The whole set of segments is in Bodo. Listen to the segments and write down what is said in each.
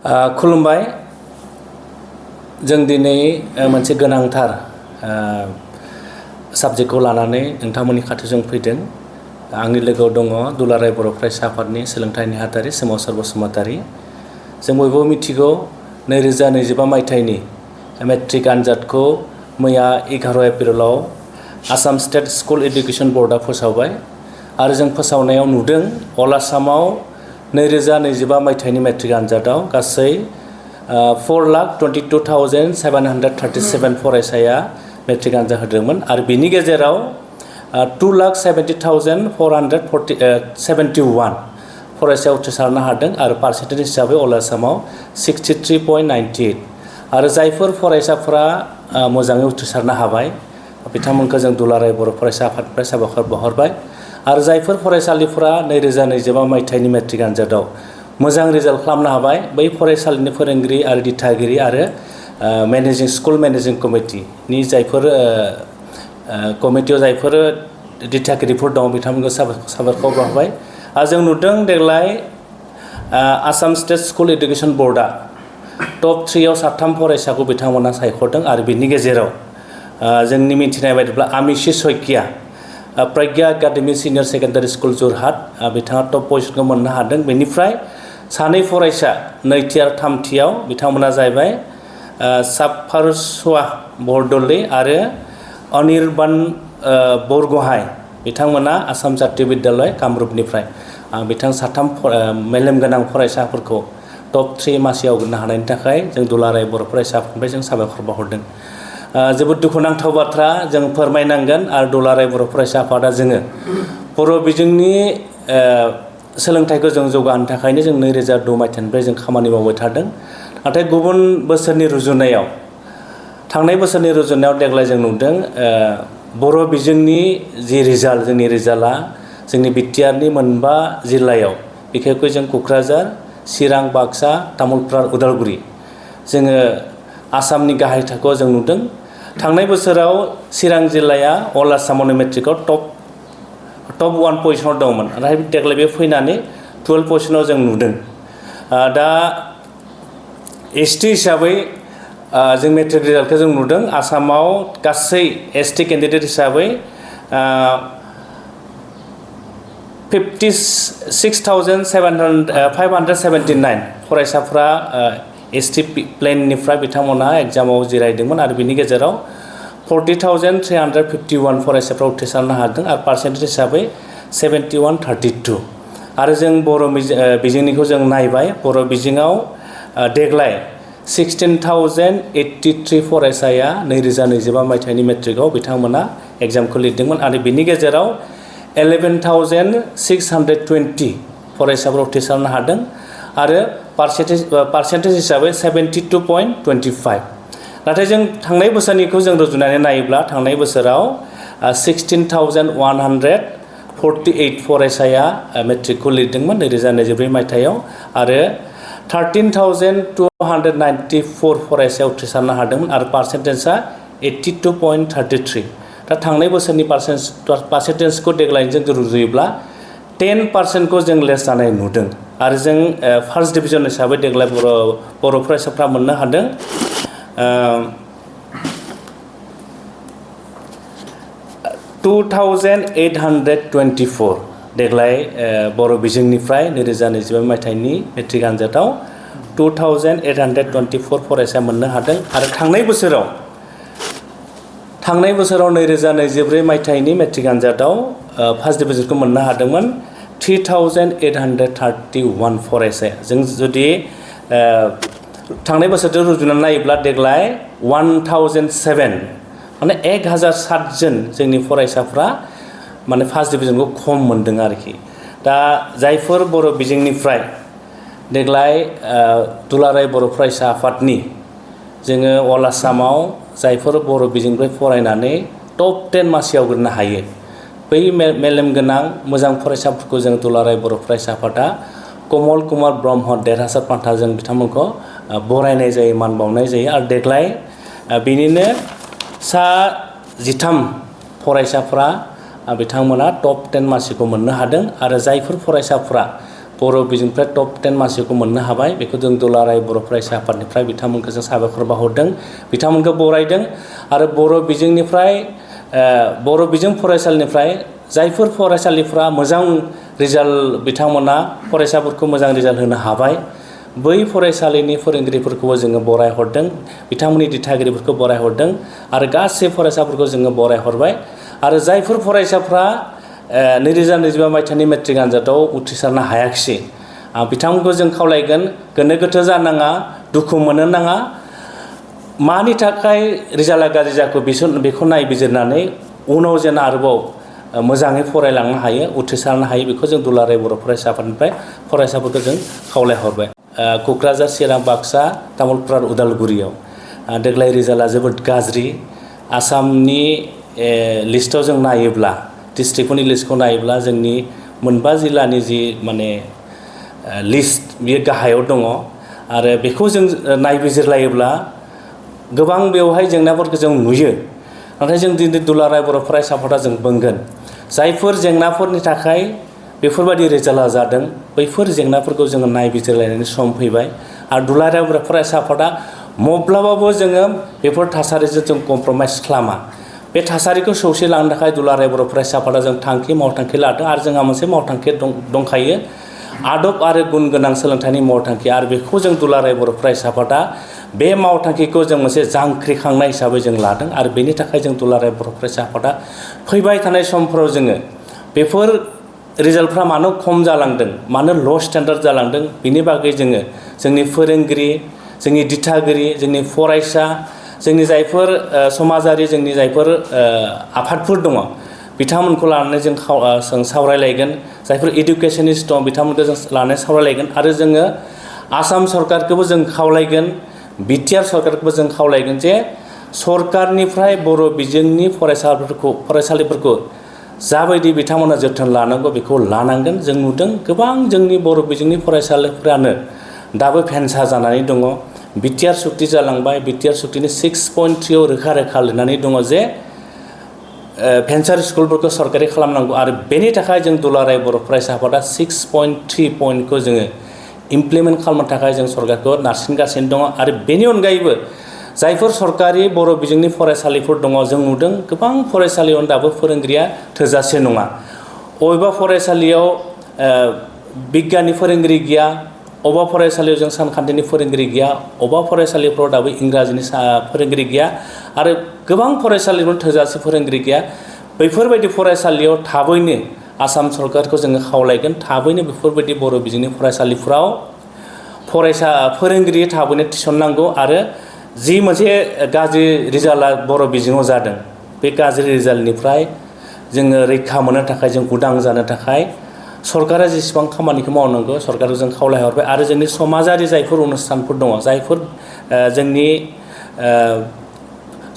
खुलुमबाय जों दिनै मोनसे गोनांथार साबजेक्टखौ लानानै नोंथांमोननि खाथियाव फैदों। आंनि लोगोआव दङ दुलाराय बर' फरायसा आफादनि सोलोंथाइ नेहाथारि सोमावसार बसुमतारी। जों बयबो मिथिगौ 2025 मायथाइनि मेट्रिक आनजादखौ मैया 11 एप्रिलाव आसाम स्टेट स्कुल एडुकेशन बोर्डआ फोसावबाय आरो जों फोसावनायाव नुदों अल आसामाव 2025 मायथाइनि मेट्रिक आनजादाव गासै 4,22,737 फरायसाया मेट्रिक आनजाद होदोंमोन आरो बिनि गेजेराव 2,70,471 फरायसाया उथ्रिसारनो हादों आरो पार्सेन्टेज हिसाबै अल आसामाव 63.98 आरो जायफोर फरायसाफोरा मोजाङै उथ्रिसारनो हाबाय बिथांमोनखौ जों दुलाराय बर' फरायसा आफादनिफ्राय साबायखर बावहरबाय आरो जायफोर फरायसालिफोरा 2025 मायथाइनि मेट्रिक आनजादाव मोजां रिजाल्ट खालामनो हाबाय बै फरायसालिनि फोरोंगिरि आरो दिथागिरि आरो स्कुल मेनेजिं कमिटिनि जायफोर कमिटियाव जायफोर दिथागिरिफोर दं बिथांमोनखौ साबायखर बावबाय आरो जों नुदों देग्लाय आसाम स्टेट स्कुल एडुकेशन बोर्डआ टप 3आव 3 फरायसाखौ बिथांमोना सायख'दों आरो बिनि गेजेराव जोंनि मिथिनाय बायदिब्ला Amishi Saikia Pragya academy senior secondary school Jorhat बिथाङा टप पजिशनखौ मोननो हादों। बेनिफ्राय सानै फरायसा नैथि आरो थामथियाव बिथांमोना जाहैबाय साफारसुवा बरदलै आरो अनिर्बान बरगहाय बिथांमोना आसाम जातीय बिद्यालय कामरुपनिफ्राय बिथां 3 मेलेमगोनां फरायसाफोरखौ टप 3 मासियाव आवग्रिनो हानायनि थाखाय जों दुलाराय बर' फरायसा आफादनिफ्राय जों साबायखर बावहरदों। जोबोद दुखुनांथाव बाथ्रा जों फोरमायनांगोन आरो दुलाराय बर' फरायसा आफादा जोङो बर' बिजोंनि सोलोंथाइखौ जों जौगाहोनो थाखायनो जों 2002 मायथाइनिफ्राय जों खामानि मावबाय थादों। नाथाय गुबुन बोसोरनि रुजुनायाव थांनाय बोसोरनि रुजुनायाव देग्लाय जों नुदों बर' बिजोंनि जि रिजाल्ट जोंनि रिजाल्टआ जोंनि बिटिआरनि 5 जिल्लायाव बिखेखै जों क'क्राझार चिरां बाक्सा तामुलपुर उदालगुरि जोङो आसामनि गाहाय थाखोआव जों नुदों। थांनाय बोसोराव चिरां जिल्लाया अल आसामावनो मेट्रिकआव टप 1 पजिशनाव दंमोन नाथाय देग्लाय बे फैनानै 12 पजिशनाव जों नुदों। दा एसटि हिसाबै जों मेट्रिक रिजाल्टखौ जों नुदों आसामाव गासै एसटि केन्डिडेट हिसाबै 56,579 फरायसाफ्रा एसटि प्लेननिफ्राय बिथांमोना एग्जामाव जिरायदोंमोन आरो बिनि गेजेराव 40,351 फरायसाफ्रा उथ्रिसारनो हादों आरो पार्सेन्टेज हिसाबै 71.32 आरो जों बर' बिजोंनिखौ जों नायबाय बर' बिजोङाव देग्लाय 16,083 फरायसाया 2025 मायथाइनि मेट्रिकआव बिथांमोना एग्जामखौ लिरदोंमोन आरो बिनि गेजेराव 11,620 फरायसाफ्रा उथ्रिसारनो हादों आरो पार्सेन्टेज हिसाबै 72.25 नाथाय जों थांनाय बोसोरनिखौ जों रुजुनानै नायोब्ला थांनाय बोसोराव 16,148 फरायसाया मेट्रिकखौ लिरदोंमोन 2024 मायथाइयाव आरो 13,294 फरायसाया उथ्रिसारनो हादोंमोन आरो पार्सेन्टेजआ 82.33 दा थांनाय बोसोरनि पार्सेन्टेजखौ देग्लायजों रुजुयोब्ला 10% जों लेस जानाय नुदों आरो जों फार्स्ट डिभिजन हिसाबै देग्लाय बर' फरायसाफ्रा मोननो हादों 2,824 देग्लाय बर' बिजोंनिफ्राय 2025 मायथाइनि मेट्रिक आनजादाव 2,824 फरायसा मोननो हादों आरो थांनाय बोसोराव 2024 मायथाइनि मेट्रिक आनजादाव फार्स्ट डिभिजनखौ मोननो हादोंमोन 3,831 फरायसाया जों जुदि थांनाय बोसोरजों रुजुनानै नायोब्ला देग्लाय 1,007 माने 1,007 जन जोंनि फरायसाफ्रा माने फार्स्ट डिभिजनखौ खम मोनदों आरोखि। दा जायफोर बर' बिजोंनिफ्राय देग्लाय दुलाराय बर' फरायसा आफादनि जोङो अल आसामाव जायफोर बर' बिजोंनिफ्राय फरायनानै टप 10 मासियाव आवग्रिनो हायो बै मेलेमगोनां मोजां फरायसाफोरखौ जों दुलाराय बर' फरायसा आफादा कमल कुमार ब्रह्म देरहासार बान्थाजों बिथांमोनखौ बरायनाय जायो मान बावनाय जायो आरो देग्लाय बिनिनो 13 फरायसाफ्रा बिथांमोना टप 10 मासिखौ मोननो हादों आरो जायफोर फरायसाफ्रा बर' बिजोंनिफ्राय टप 10 मासिखौ मोननो हाबाय बेखौ जों दुलाराय बर' फरायसा आफादनिफ्राय बिथांमोनखौ जों साबायखर बावहरदों बिथांमोनखौ बरायदों आरो बर' बिजों फरायसालिनिफ्राय जायफोर फरायसालिफ्रा मोजां रिजाल्ट बिथांमोना फरायसाफोरखौ मोजां रिजाल्ट होनो हाबाय बै फरायसालिनि फोरोंगिरिफोरखौबो जोङो बरायहरदों बिथांमोननि दिथागिरिफोरखौ बरायहरदों आरो गासै फरायसाफोरखौ जोङो बरायहरबाय आरो जायफोर फरायसाफ्रा 2025 मायथाइनि मेट्रिक आनजादाव उथ्रिसारनो हायाखिसै बिथांमोनखौ जों खावलायगोन गोनो गोथो जानाङा दुखु मोननो नाङा मानि थाखाय रिजाल्टआ गाज्रि जाखो बेखौ नायबिजिरनानै उनाव जेन आरोबाव मोजाङै फरायलांनो हायो उथ्रिसारनो हायो बेखौ जों दुलाराय बर' फरायसा आफादनिफ्राय फरायसाफोरखौ जों खावलायहरबाय क'क्राझार चिरां बाक्सा तामुलपुर उदालगुरियाव देग्लाय रिजाल्टआ जोबोद गाज्रि आसामनि लिस्टआव जों नायोब्ला डिस्ट्रिक्टफोरनि लिस्टखौ नायोब्ला जोंनि मोनबा जिल्लानि जि माने लिस्ट बेयो गाहायाव दङ आरो बेखौ जों नायबिजिरलायोब्ला गोबां बेवहाय जेंनाफोरखौ जों नुयो नाथाय जों दिनै दुलाराय बर' फरायसा आफादा जों बुंगोन जायफोर जेंनाफोरनि थाखाय बेफोरबायदि रिजाल्टआ जादों बैफोर जेंनाफोरखौ जोङो नायबिजिरलायनायनि सम फैबाय आरो दुलाराय बर' फरायसा आफादा माब्लाबाबो जोङो बेफोर थासारिजों जों कमप्रमाइस खालामा बे थासारिखौ सौसिलांनो थाखाय दुलाराय बर' फरायसा आफादा जों मावथांखि लादों आरो जोंहा मोनसे मावथांखि दंखायो आदब आरो गुन गोनां सोलोंथाइनि मावथांखि आरो बेखौ जों दुलाराय बर' फरायसा आफादा बे मावथांखिखौ जों मोनसे जांख्रिखांनाय हिसाबै जों लादों आरो बेनि थाखाय जों दुलाराय बर' फरायसा आफादा फैबाय थानाय समफोराव जोङो बेफोर रिजाल्टफ्रा मानो खम जालांदों मानो ल' स्टेन्डार्ड जालांदों बिनि बागै जोङो जोंनि फोरोंगिरि जोंनि दिथागिरि जोंनि फरायसा जोंनि जायफोर समाजारि जोंनि जायफोर आफादफोर दङ बिथांमोनखौ लानानै जों सावरायलायगोन जायफोर इडुकेसनिस्ट दं बिथांमोनखौ जों लानानै सावरायलायगोन आरो जोङो आसाम सरकारखौबो जों खावलायगोन बिटिआर सरकारखौबो जों खावलायगोन जे सरकारनिफ्राय बर' बिजोंनि फरायसालिफोरखौ जाबायदि बिथांमोना जोथोन लानांगौ बेखौ लानांगोन जों नुदों गोबां जोंनि बर' बिजोंनि फरायसालिफोरानो दाबो भेन्सा जानानै दङ बिटिआर सुक्ति जालांबाय बिटिआर सुक्तिनि 6.3 आव रोखा रोखा लिरनानै दङ जे भेन्सार स्कुलफोरखौ सरकारि खालामनांगौ आरो बेनि थाखाय जों दुलाराय बर' फरायसा आफादा 6.3 पइन्टखौ जोङो इमप्लिमेन्ट खालामनो थाखाय जों सरकारखौ नारसिनगासिनो दङ आरो बेनि अनगायैबो जायफोर सरकारि बर' बिजोंनि फरायसालिफोर दङ जों नुदों गोबां फरायसालियाव दाबो फोरोंगिरिया थोजासे नङा बबेबा फरायसालियाव बिगियाननि फोरोंगिरि गैया अबेबा फरायसालियाव जों सानखान्थिनि फोरोंगिरि गैया अबेबा फरायसालिफ्राव दाबो इंराजिनि फोरोंगिरि गैया आरो गोबां फरायसालिफोराव थोजासे फोरोंगिरि गैया बैफोरबायदि फरायसालियाव थाबैनो आसाम सरकारखौ जोङो खावलायगोन थाबैनो बेफोरबायदि बर' बिजोंनि फरायसालिफ्राव फोरोंगिरि थाबैनो थिसननांगौ आरो जि मोनसे गाज्रि रिजाल्टआ बर' बिजोङाव जादों बे गाज्रि रिजाल्टनिफ्राय जोङो रैखा मोननो थाखाय जों उदां जानो थाखाय सरकारा जेसेबां खामानिखौ मावनांगौ सरकारखौ जों खावलायहरबाय आरो जोंनि समाजारि जायफोर अनुष्ठानफोर दङ जायफोर जोंनि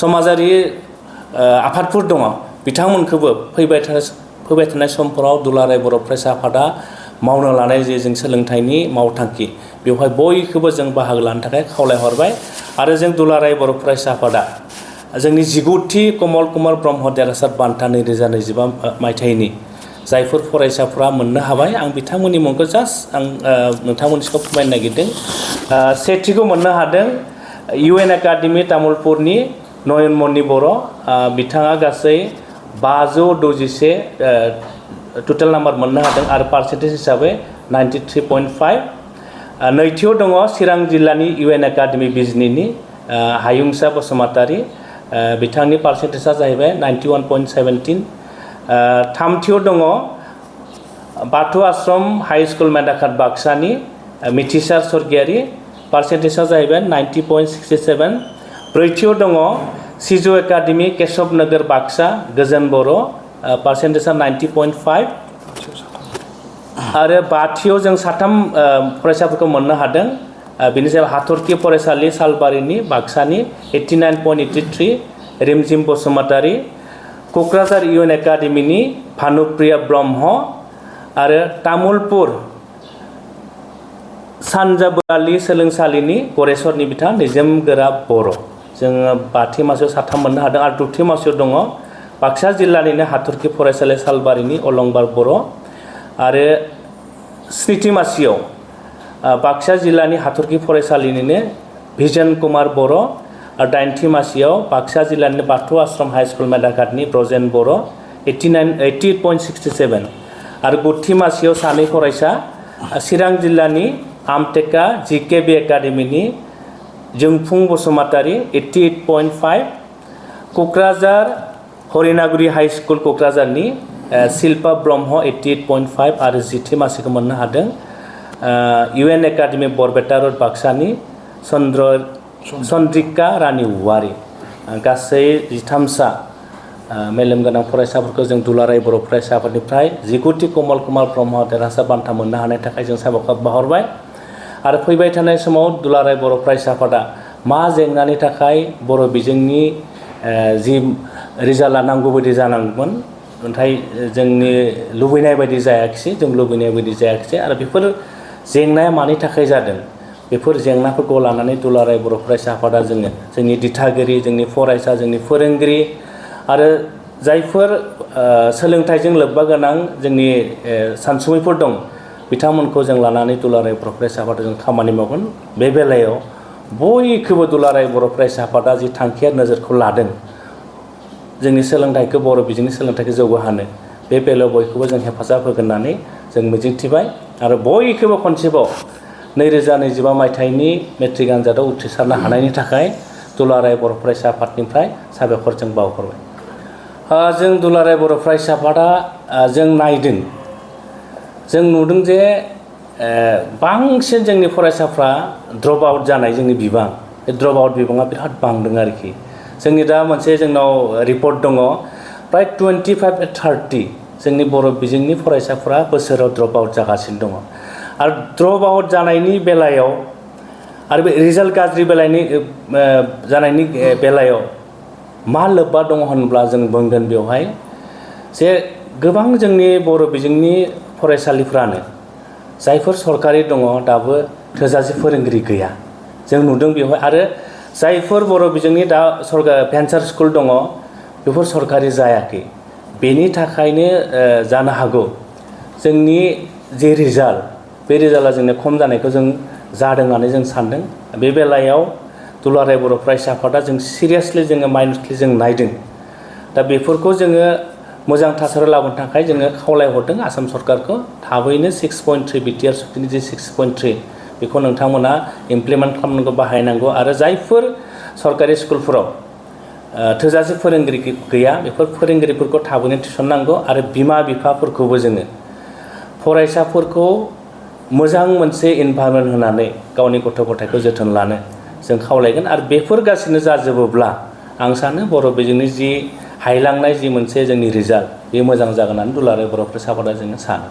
समाजारि आफादफोर दङ बिथांमोनखौबो फैबाय थानाय समफोराव दुलाराय बर' फरायसा आफादा मावनो लानाय जे जों सोलोंथाइनि मावथांखि बेवहाय बयखौबो जों बाहागो लानो थाखाय खावलायहरबाय आरो जों दुलाराय बर' फरायसा आफादा जोंनि 19थि कमल कुमार ब्रह्म देरहासार बान्था 2025 मायथाइनि जायफोर फरायसाफ्रा मोननो हाबाय आं बिथांमोननि मुंखौ जास्ट आं नोंथांमोननि सिगाङाव फोरमायनो नागिरदों सेथिखौ मोननो हादों UN एकाडेमि तामुलपुरनि नयनमणि बर' बिथाङा गासै 561 टटेल नाम्बार मोननो हादों आरो पार्सेन्टेज हिसाबै 93.5 नैथियाव दङ चिरां जिल्लानि UN एकाडेमि बिजनीनि हायुंसा बसुमतारी बिथांनि पार्सेन्टेजआ जाहैबाय 91.17 थामथियाव दङ बाथौ आश्रम हाई स्कुल मेदाखात बाक्सानि मिथिसार स्वर्गियारि पार्सेन्टेजआ जाहैबाय 90.67 ब्रैथियाव दङ सिजु एकाडेमि केशव नगर बाक्सा गोजोन बर' पार्सेन्टेजआ 90.5 आरो बाथियाव जों साथाम फरायसाफोरखौ मोननो हादों बेनि सायाव हाथरखि फरायसालि सालबारिनि बाक्सानि 89.83 रिमजिम बसुमतारी क'क्राझार UN एकाडेमिनि भानुप्रिया ब्रह्म आरो तामुलपुर सानजाबोरालि सोलोंसालिनि गरेस्वरनि बिथां निजोम गोरा बर' जोङो बाथि मासियाव साथाम मोननो हादों आरो द'थि मासियाव दङ बाक्सा जिल्लानिनो हाथरखि फरायसालि सालबारिनि अलंबार बर' आरो स्निथि मासियाव बाक्सा जिल्लानि हाथरखि फरायसालिनिनो भिजन कुमार बर' आरो 9थि मासियाव बाक्सा जिल्लानि बाथौ आश्रम हाइ स्कुल मेदाघाटनि ब्रजेन बर' 88.67 आरो 10थि मासियाव सानै फरायसा चिरां जिल्लानि आमटेका जिकेबि एकाडेमिनि जोंफुं बसुमतारी 88.5 क'क्राझार हरिनागुरि हाइ स्कुल क'क्राझारनि शिल्पा ब्रह्म 88.5 आरो 10थि मासिखौ मोननो हादों UN एकाडेमि बरपेटा रोड बाक्सानि चन्द्रिका रानी औवारी गासै 13सा मेलेमगोनां फरायसाफोरखौ जों दुलाराय बर' फरायसा आफादनिफ्राय 19थि कमल कुमार ब्रह्म देरहासार बान्था मोननो हानायनि थाखाय जों साबायखर बावहरबाय आरो फैबाय थानाय समाव दुलाराय बर' फरायसा आफादा मा जेंनानि थाखाय बर' बिजोंनि जि रिजाल्टआ नांगौ बायदि जानांगौमोन नाथाय जोंनि लुबैनाय बायदि जायाखिसै जों लुबैनाय बायदि जायाखिसै आरो बेफोर जेंनाया मानि थाखाय जादों बेफोर जेंनाफोरखौ लानानै दुलाराय बर' फरायसा आफादा जोंनि दिथागिरि जोंनि फरायसा जोंनि फोरोंगिरि आरो जायफोर सोलोंथाइजों लोब्बा गोनां जोंनि सानसुमैफोर दं बिथांमोनखौ जों लानानै दुलाराय बर' फरायसा आफादा जों खामानि मावगोन बे बेलायाव बयखौबो दुलाराय बर' फरायसा आफादा जि थांखिया नोजोरखौ लादों जोंनि सोलोंथाइखौ बर' बिजोंनि सोलोंथाइखौ जौगाहोनो बे बेलायाव बयखौबो जों हेफाजाब होगोन होननानै जों मिजिंथिबाय आरो बयखौबो खनसेबाव 2025 मायथाइनि मेट्रिक आनजादाव उथ्रिसारनो हानायनि थाखाय दुलाराय बर' फरायसा आफादनिफ्राय साबायखर जों बावहरबाय जों दुलाराय बर' फरायसा आफादा जों नायदों जों नुदों जे बांसिन जोंनि फरायसाफ्रा ड्रप आउट जानाय जोंनि बिबां बे ड्रप आउट बिबाङा बिराद बांदों आरोखि जोंनि दा मोनसे जोंनाव रिपर्ट दङ प्राय 25-30 जोंनि बर' बिजोंनि फरायसाफ्रा बोसोराव ड्रप आउट जागासिनो दङ आरो ड्रप आउट जानायनि बेलायाव आरो बे रिजाल्ट गाज्रि जानायनि बेलायाव मा लोब्बा दङ होनब्ला जों बुंगोन बेवहाय जे गोबां जोंनि बर' बिजोंनि फरायसालिफ्रानो जायफोर सरकारि दङ दाबो थोजासे फोरोंगिरि गैया जों नुदों बेवहाय आरो जायफोर बर' बिजोंनि दा भेन्सार स्कुल दङ बेफोर सरकारि जायाखै बेनि थाखायनो जानो हागौ जोंनि जे रिजाल्ट बे रिजाल्टआ जोंनो खम जानायखौ जों जादों होननानै जों सान्दों बे बेलायाव दुलाराय बर' फरायसा आफादा जों सिरियासलि जोङो माइन्डलि जों नायदों दा बेफोरखौ जोङो मोजां थासारियाव लाबोनो थाखाय जोङो खावलायहरदों आसाम सरकारखौ थाबैनो 6.3 बिटिआर सुक्तिनि जे 6.3 बेखौ नोंथांमोना इमप्लिमेन्ट खालामनांगौ बाहायनांगौ आरो जायफोर सरकारि स्कुलफोराव थोजासे फोरोंगिरि गैया बेफोर फोरोंगिरिफोरखौ थाबैनो थिसननांगौ आरो बिमा बिफाफोरखौबो जोङो फरायसाफोरखौ मोजां मोनसे इनभाइरनमेन्ट होनानै गावनि गथ' गथायखौ जोथोन लानो जों खावलायगोन आरो बेफोर गासिनो जाजोबोब्ला आं सानो बर' बिजोंनि जि हायलांनाय जि मोनसे जोंनि रिजाल्ट बे मोजां जागोन होननानै दुलाराय बर' फरायसा आफादा जोङो सानो